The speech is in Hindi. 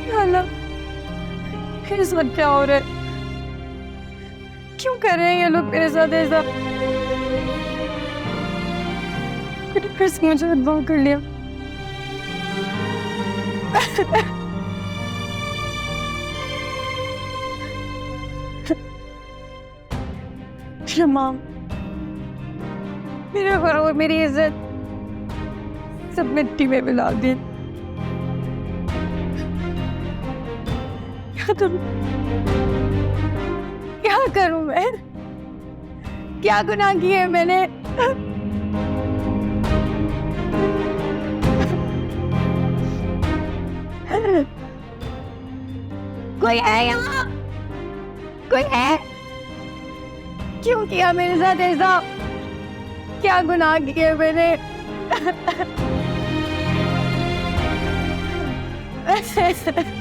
या अल्लाह, मेरे साथ क्या हो रहा है? क्यों कर रहे हैं ये लोग मेरे साथ ऐसा? मैंने फिर से मुझे बदनाम कर लिया। शमाम, मेरा घर और मेरी इज्जत सब मिट्टी में मिला दी। क्या करूं मैं? क्या गुनाह किए मैंने? कोई है यहाँ? कोई है? क्यों किया मेरे साथ ऐसा? क्या गुनाह किए मैंने?